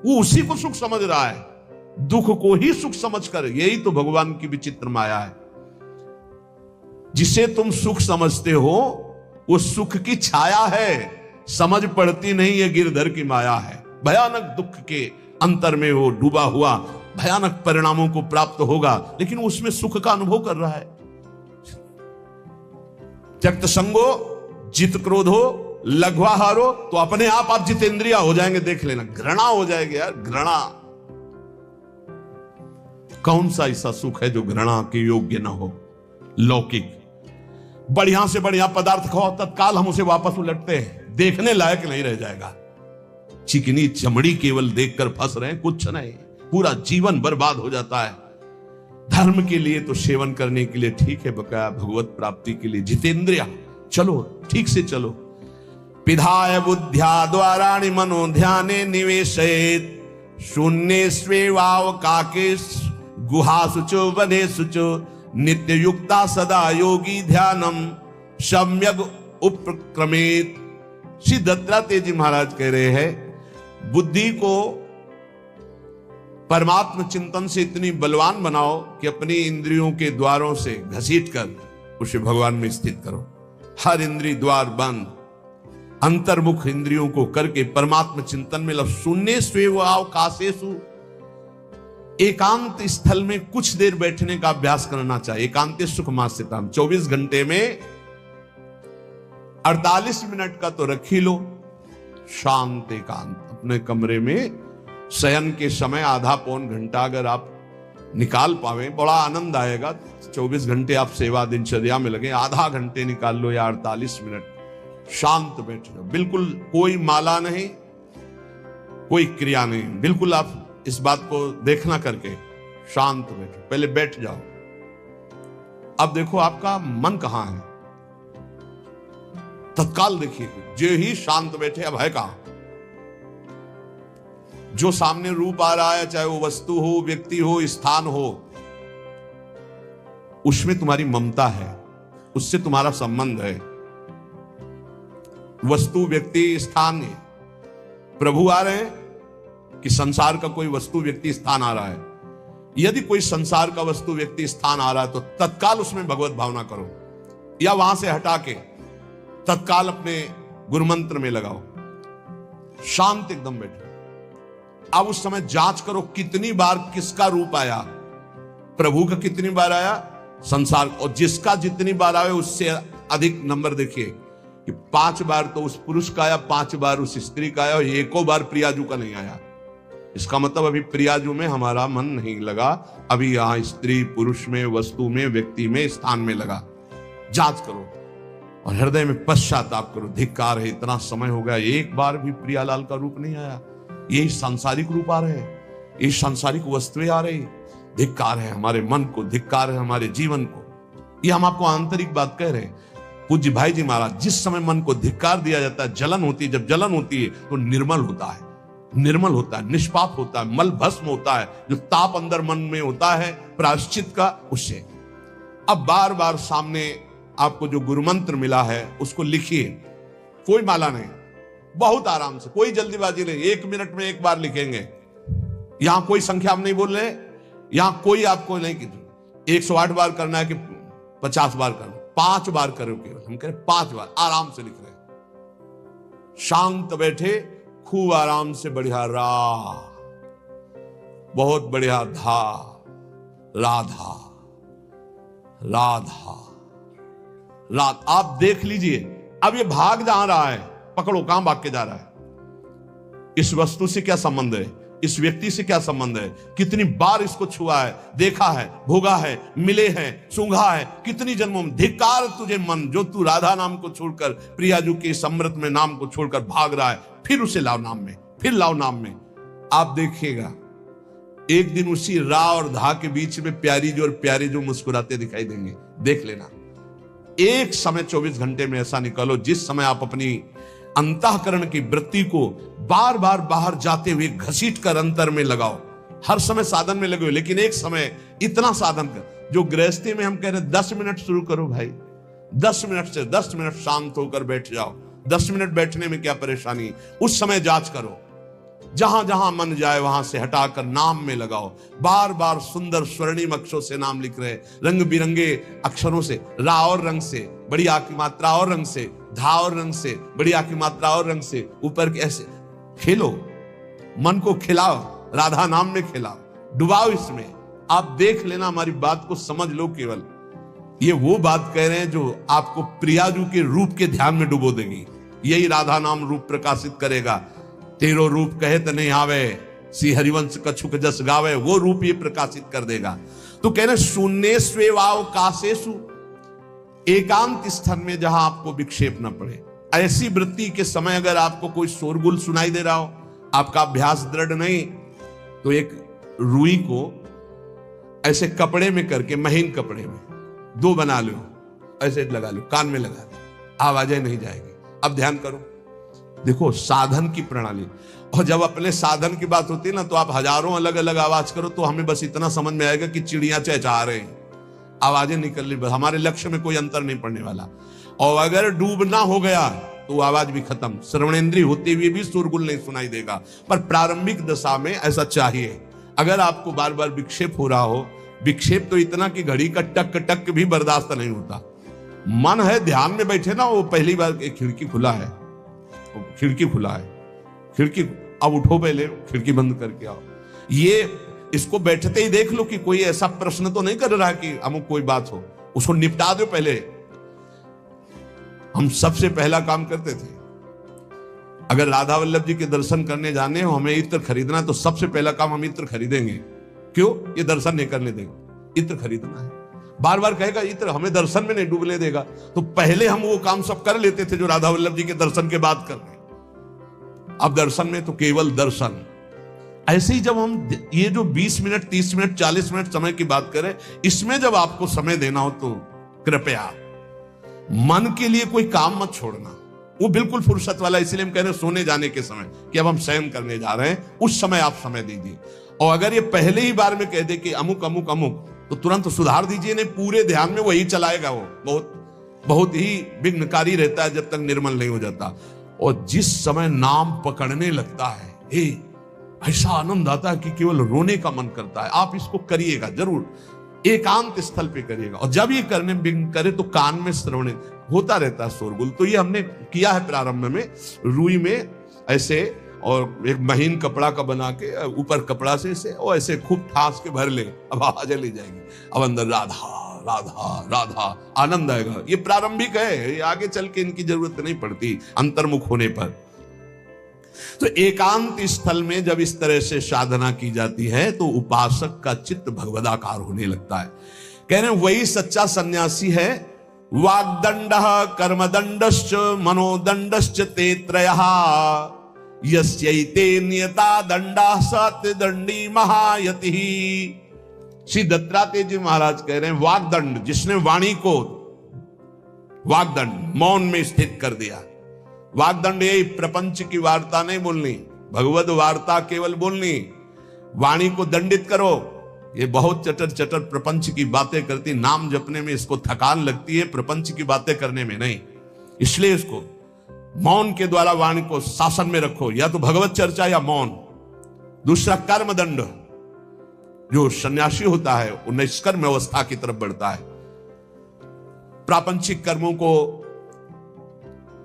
वो उसी को सुख समझ रहा है, दुख को ही सुख समझकर। यही तो भगवान की विचित्र माया है। जिसे तुम सुख समझते हो वो सुख की छाया है, समझ पड़ती नहीं ये गिरधर की माया है। भयानक दुख के अंतर में वो डूबा हुआ भयानक परिणामों को प्राप्त होगा, लेकिन उसमें सुख का अनुभव कर रहा है। त्यक्त संगो जित क्रोधो लघ्वाहारो, तो अपने आप जितेंद्रिया हो जाएंगे। देख लेना, घृणा हो जाएगी यार, घृणा। कौन सा ऐसा सुख है जो घृणा के योग्य ना हो? लौकिक बढ़िया से बढ़िया पदार्थ खाओ, तत्काल हम उसे वापस उलटते हैं, देखने लायक नहीं रह जाएगा। चिकनी चमड़ी केवल देखकर फंस रहे हैं, कुछ नहीं, पूरा जीवन बर्बाद हो जाता है। धर्म के लिए तो सेवन करने के लिए ठीक है, बकाया भगवत प्राप्ति के लिए जितेंद्रिया चलो, ठीक से चलो। पिधाय बुद्ध्या द्वाराणि मनो ध्याने निवेशयेत्, शून्ये स्वेवावकाके गुहासुचो वनेसुचो, नित्य युक्ता सदा योगी ध्यानम सम्यक उपक्रमेत। श्री दत्तात्रेय जी महाराज कह रहे हैं, बुद्धि को परमात्म चिंतन से इतनी बलवान बनाओ कि अपनी इंद्रियों के द्वारों से घसीट कर उसे भगवान में स्थित करो। हर इंद्रिय द्वार बंद, अंतर्मुख इंद्रियों को करके परमात्म चिंतन में लग। शून्य स्वेवावकाशेषु, एकांत स्थल में कुछ देर बैठने का अभ्यास करना चाहिए। एकांत सुखमास्यताम, 24 घंटे में 48 मिनट का तो रख ही लो शांत एकांत। अपने कमरे में शयन के समय आधा पौन घंटा अगर आप निकाल पावे, बड़ा आनंद आएगा। 24 घंटे आप सेवा दिनचर्या में लगे, आधा घंटे निकाल लो या 48 मिनट शांत बैठ जाओ। बिल्कुल कोई माला नहीं, कोई क्रिया नहीं, बिल्कुल आप इस बात को देखना करके शांत बैठो। पहले बैठ जाओ। अब देखो आपका मन कहां है, तत्काल देखिए। जो ही शांत बैठे, अब है कहां? जो सामने रूप आ रहा है, चाहे वो वस्तु हो, व्यक्ति हो, स्थान हो, उसमें तुम्हारी ममता है, उससे तुम्हारा संबंध है। वस्तु, व्यक्ति, स्थान, प्रभु आ रहे हैं कि संसार का कोई वस्तु, व्यक्ति, स्थान आ रहा है? यदि कोई संसार का वस्तु, व्यक्ति, स्थान आ रहा है तो तत्काल उसमें भगवत भावना करो, या वहां से हटा के तत्काल अपने गुरु मंत्र में लगाओ। शांत एकदम बैठो। अब उस समय जांच करो कितनी बार किसका रूप आया। प्रभु का कितनी बार आया, संसार, और जिसका जितनी बार आए उससे अधिक नंबर देखिए कि 5 बार तो उस पुरुष का आया, 5 बार उस स्त्री का आया, और एको बार प्रियाजू का नहीं आया। इसका मतलब अभी प्रियाजू में हमारा मन नहीं लगा, अभी यहां स्त्री पुरुष में, वस्तु में, व्यक्ति में, स्थान में लगा। जांच करो और हृदय में पश्चाताप करो। धिक्कार है, इतना समय हो गया, एक बार भी प्रियालाल का रूप नहीं आया। ये सांसारिक रूप आ रहे हैं, ये सांसारिक वस्तुएं आ रही। धिक्कार है हमारे मन को, धिक्कार है हमारे जीवन को। ये हम आपको आंतरिक बात कह रहे हैं। पूज्य भाई जी महाराज, जिस समय मन को धिक्कार दिया जाता है, जलन होती है, जब जलन होती है तो निर्मल होता है, निर्मल होता है, निष्पाप होता है, मल भस्म होता है। जो ताप अंदर मन में होता है प्रायश्चित का, उससे। अब बार बार सामने आपको जो गुरु मंत्र मिला है उसको लिखिए। कोई माला नहीं, बहुत आराम से, कोई जल्दीबाजी नहीं, 1 मिनट में एक बार लिखेंगे। यहां कोई संख्या हम नहीं बोल रहे, यहां कोई आपको नहीं कि 108 बार करना है कि 50 बार करना, 5 बार करो केवल। हम कह रहे 5 बार आराम से लिख रहे हैं। शांत बैठे, खूब आराम से, बढ़िया रा, बहुत बढ़िया धा, राधा, राधा, रात। आप देख लीजिए, अब ये भाग जहां रहा है, पकड़ो, कहां भाग के जा रहा है? इस वस्तु से क्या संबंध है, इस व्यक्ति से क्या संबंध है, कितनी बार इसको छुआ है, देखा है, भोगा है, मिले हैं, सूंघा है, कितनी जन्मों में। धिक्कार तुझे मन, जो तू राधा नाम को छोड़कर, प्रियाजू के समृत में नाम को छोड़कर भाग रहा है। फिर उसे लाओ नाम में, फिर लाओ नाम में। आप देखिएगा एक दिन उसी रा और धा के बीच में प्यारी जो और प्यारे जो मुस्कुराते दिखाई देंगे। देख लेना, एक समय 24 घंटे में ऐसा निकालो जिस समय आप अपनी अंतःकरण की वृत्ति को बार बार बाहर जाते हुए घसीट कर अंतर में लगाओ। हर समय साधन में लगे हो, लेकिन एक समय इतना साधन कर, जो गृहस्थी में हम कह रहे हैं 10 मिनट शुरू करो भाई, 10 मिनट से 10 मिनट शांत होकर बैठ जाओ। 10 मिनट बैठने में क्या परेशानी, उस समय जांच करो। जहां जहां मन जाए वहां से हटाकर नाम में लगाओ। बार बार सुंदर स्वर्णिम अक्षरों से नाम लिख रहे, रंग बिरंगे अक्षरों से, रा और रंग से, बड़ी आ की मात्रा और रंग से, धा और रंग से, बड़ी आ की मात्रा और रंग से, ऊपर के ऐसे खेलो, मन को खिलाओ, राधा नाम में खिलाओ, डुबाओ इसमें। आप देख लेना, हमारी बात को समझ लो। केवल ये वो बात कह रहे हैं जो आपको प्रियाजू के रूप के ध्यान में डुबो देगी। यही राधा नाम रूप प्रकाशित करेगा। तेरो रूप कहे तो नहीं आवे, सी हरिवंश कछुक जस गावे, वो रूप ये प्रकाशित कर देगा। तो कह रहे शून्य स्वेवाव काशेषु, एकांत स्थान में जहां आपको विक्षेप न पड़े। ऐसी वृत्ति के समय अगर आपको कोई शोरगुल सुनाई दे रहा हो, आपका अभ्यास दृढ़ नहीं, तो एक रुई को ऐसे कपड़े में करके, महीन कपड़े में दो बना लो, ऐसे लगा लो, कान में लगा लो, आवाजें नहीं जाएगी। अब ध्यान करो, देखो साधन की प्रणाली। और जब अपने साधन की बात होती है ना, तो आप हजारों अलग अलग आवाज करो तो हमें बस इतना समझ में आएगा कि चिड़िया चहचहा रहे हैं, आवाजें निकल रही, हमारे लक्ष्य में कोई अंतर नहीं पड़ने वाला। और अगर डूबना हो गया तो आवाज भी खत्म, श्रवणेंद्रिय होते हुए भी शोरगुल नहीं सुनाई देगा। पर प्रारंभिक दशा में ऐसा चाहिए। अगर आपको बार बार विक्षेप हो रहा हो, विक्षेप तो इतना कि घड़ी का टक टक भी बर्दाश्त नहीं होता, मन है ध्यान में बैठे ना, वो पहली बार खिड़की खुला है, खिड़की खुला है, खिड़की, अब उठो, पहले खिड़की बंद करके आओ। ये इसको बैठते ही देख लो कि कोई ऐसा प्रश्न तो नहीं कर रहा कि अमुक कोई बात हो, उसको निपटा दो पहले। हम सबसे पहला काम करते थे, अगर राधा वल्लभ जी के दर्शन करने जाने हो, हमें इत्र खरीदना, तो सबसे पहला काम हम इत्र खरीदेंगे। क्यों? ये दर्शन नहीं करने देगा, इत्र खरीदना है। बार बार कहेगा इत्र हमें दर्शन में नहीं डूबने देगा, तो पहले हम वो काम सब कर लेते थे जो राधा वल्लभ जी के दर्शन के बाद कर रहे। अब दर्शन में तो केवल दर्शन। ऐसे ही जब हम ये जो 20 मिनट, 30 मिनट, 40 मिनट समय की बात करें, इसमें जब आपको समय देना हो तो कृपया मन के लिए कोई काम मत छोड़ना, वो बिल्कुल फुर्सत वाला। इसलिए हम कह रहे हैं सोने जाने के समय कि अब हम शयन करने जा रहे हैं, उस समय आप समय दीजिए। और अगर ये पहले ही बार में कह दे कि अमुक अमुक अमुक, तो तुरंत सुधार दीजिए, नहीं पूरे ध्यान में वही चलाएगा। वो बहुत ही विघ्नकारी रहता है जब तक निर्मल नहीं हो जाता। और जिस समय नाम पकड़ने लगता है, ऐसा आनंद आता है कि केवल रोने का मन करता है। आप इसको करिएगा जरूर, एकांत स्थल पे करिएगा। और जब ये करने विघ्न करे तो कान में श्रवण होता रहता है शोरगुल। तो ये हमने किया है प्रारंभ में, रुई में ऐसे, और एक महीन कपड़ा का बना के ऊपर कपड़ा से इसे और ऐसे खूब ठास के भर ले, अब आवाजें ले जाएंगी, अब अंदर राधा राधा राधा, आनंद आएगा। ये प्रारंभिक है, ये आगे चल के इनकी जरूरत नहीं पड़ती अंतर्मुख होने पर। तो एकांत स्थल में जब इस तरह से साधना की जाती है तो उपासक का चित्त भगवदाकार होने लगता है। कह रहे वही सच्चा सन्यासी है। वाग्दंड कर्मदंडश्च मनोदंडश्च ते त्रयः, यस्यैते नियता दंडा सत्यदंडी महायतिः। श्री दत्तात्रेय जी महाराज कह रहे हैं वाग्दंड, जिसने वाणी को वाग्दंड मौन में स्थित कर दिया। वाग्दंड यही प्रपंच की वार्ता नहीं बोलनी, भगवद वार्ता केवल बोलनी। वाणी को दंडित करो। ये बहुत चटर चटर प्रपंच की बातें करती, नाम जपने में इसको थकान लगती है, प्रपंच की बातें करने में नहीं। इसलिए इसको मौन के द्वारा वाणी को शासन में रखो, या तो भगवत चर्चा या मौन। दूसरा कर्मदंड, जो सन्यासी होता है वो निष्कर्म अवस्था की तरफ बढ़ता है। प्रापंचिक कर्मों को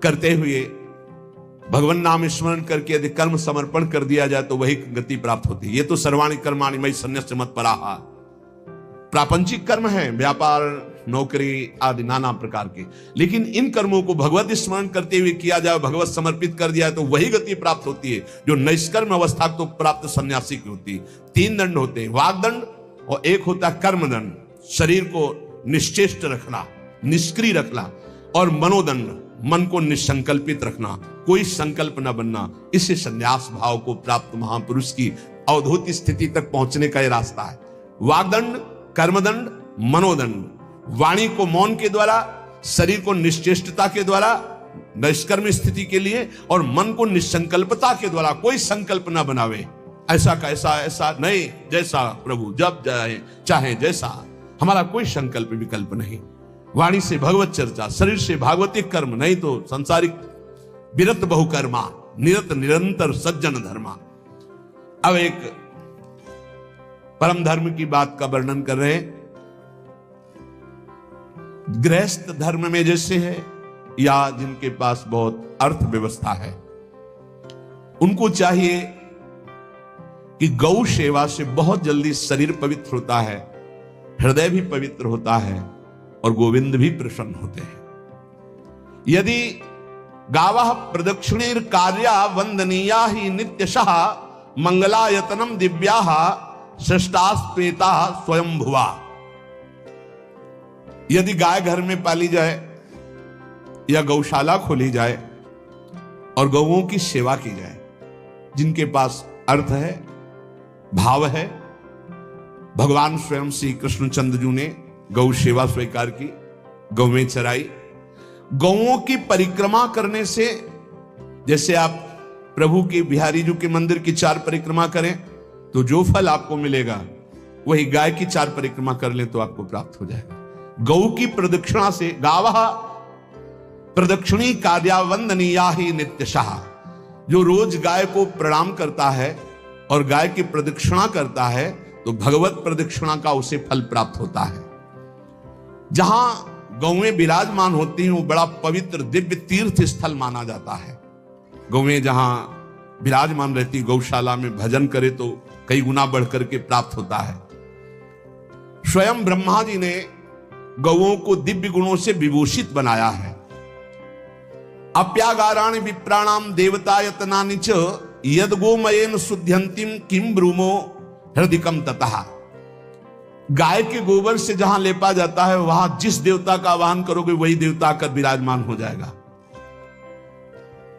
करते हुए भगवान नाम स्मरण करके यदि कर्म समर्पण कर दिया जाए तो वही गति प्राप्त होती है। ये तो सर्वाणि कर्माणि मयि सन्न्यस्य मत्पराः, प्रापंचिक कर्म है, व्यापार, नौकरी आदि नाना प्रकार के। लेकिन इन कर्मों को भगवत स्मरण करते हुए किया जाए, भगवत समर्पित कर दिया तो वही गति प्राप्त होती है जो निष्कर्म अवस्था को प्राप्त सन्यासी की होती है। 3 दंड होते हैं, वाग्दंड, और एक होता है कर्मदंड, शरीर को निश्चेष्ट रखना, निष्क्रिय रखना, और मनोदंड, मन को निसंकल्पित रखना, कोई संकल्प न बनना। इससे संन्यास भाव को प्राप्त महापुरुष की अवधूत स्थिति तक पहुंचने का यह रास्ता है। वाग्दंड, कर्मदंड, मनोदंड, वाणी को मौन के द्वारा, शरीर को निश्चेष्टता के द्वारा निष्कर्म स्थिति के लिए, और मन को निसंकल्पता के द्वारा, कोई संकल्प न बनावे, ऐसा का ऐसा, ऐसा नहीं, जैसा प्रभु जब चाहे जैसा, हमारा कोई संकल्प विकल्प नहीं। वाणी से भगवत चर्चा, शरीर से भागवतिक कर्म, नहीं तो संसारिक विरत बहुकर्मा, निरत निरंतर सज्जन धर्मा। अब एक परम धर्म की बात का वर्णन कर रहे हैं। गृहस्थ धर्म में जैसे है या जिनके पास बहुत अर्थव्यवस्था है, उनको चाहिए कि गौ सेवा से बहुत जल्दी शरीर पवित्र होता है, हृदय भी पवित्र होता है और गोविंद भी प्रसन्न होते हैं। यदि गावः प्रदक्षिणेर कार्या वंदनीया ही नित्यशः मंगलायतनम दिव्याः सृष्टास्पेता स्वयं भुवा। यदि गाय घर में पाली जाए या गौशाला खोली जाए और गौओं की सेवा की जाए, जिनके पास अर्थ है, भाव है, भगवान स्वयं श्री कृष्णचंद्र जी ने गौ सेवा स्वीकार की, गौवें चराई। गौओं की परिक्रमा करने से, जैसे आप प्रभु के बिहारी जी के मंदिर की 4 परिक्रमा करें तो जो फल आपको मिलेगा वही गाय की 4 परिक्रमा कर लें तो आपको प्राप्त हो जाएगा। गौ की प्रदक्षिणा से, गावः प्रदक्षिणी कार्या वंदनीया ही नित्यशः, जो रोज गाय को प्रणाम करता है और गाय की प्रदक्षिणा करता है तो भगवत प्रदक्षिणा का उसे फल प्राप्त होता है। जहां गौएं विराजमान होती हैं वो बड़ा पवित्र दिव्य तीर्थ स्थल माना जाता है। गौएं जहां विराजमान रहती, गौशाला में भजन करे तो कई गुना बढ़कर के प्राप्त होता है। स्वयं ब्रह्मा जी ने गौओं को दिव्य गुणों से विभूषित बनाया है। अप्यागाराणि विप्राणाम देवतायतनानि च यद गोमयेन शुद्ध्यंतिम किम ब्रूमो हृदिकम ततः। गाय के गोबर से जहां लेपा जाता है वहां जिस देवता का आवाहन करोगे वही देवता आकर विराजमान हो जाएगा।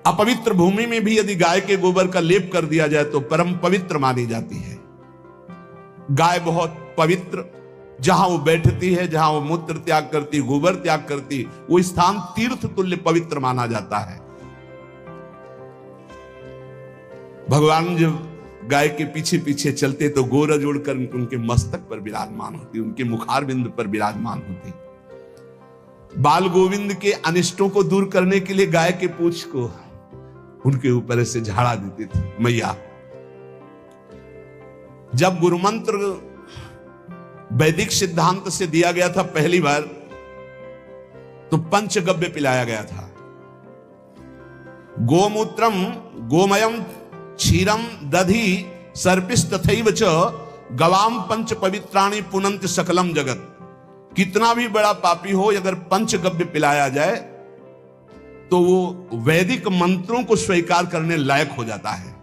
अपवित्र भूमि में भी यदि गाय के गोबर का लेप कर दिया जाए तो परम पवित्र मानी जाती है। गाय बहुत पवित्र, जहां वो बैठती है, जहां वो मूत्र त्याग करती, गोबर त्याग करती, वो स्थान तीर्थ तुल्य पवित्र माना जाता है। भगवान जब गाय के पीछे पीछे चलते तो गोरा जोड़कर उनके मस्तक पर विराजमान होती, उनके मुखारबिंद पर विराजमान होती। बाल गोविंद के अनिष्टों को दूर करने के लिए गाय के पूंछ को उनके ऊपर से झाड़ा देती थी मैया। जब गुरुमंत्र वैदिक सिद्धांत से दिया गया था पहली बार तो पंचगव्य पिलाया गया था। गोमूत्रम गोमयम क्षीरम दधि सर्पिस्तथैव च गवाम पंच पवित्राणि पुनंत सकलम जगत। कितना भी बड़ा पापी हो, अगर पंचगव्य पिलाया जाए तो वो वैदिक मंत्रों को स्वीकार करने लायक हो जाता है।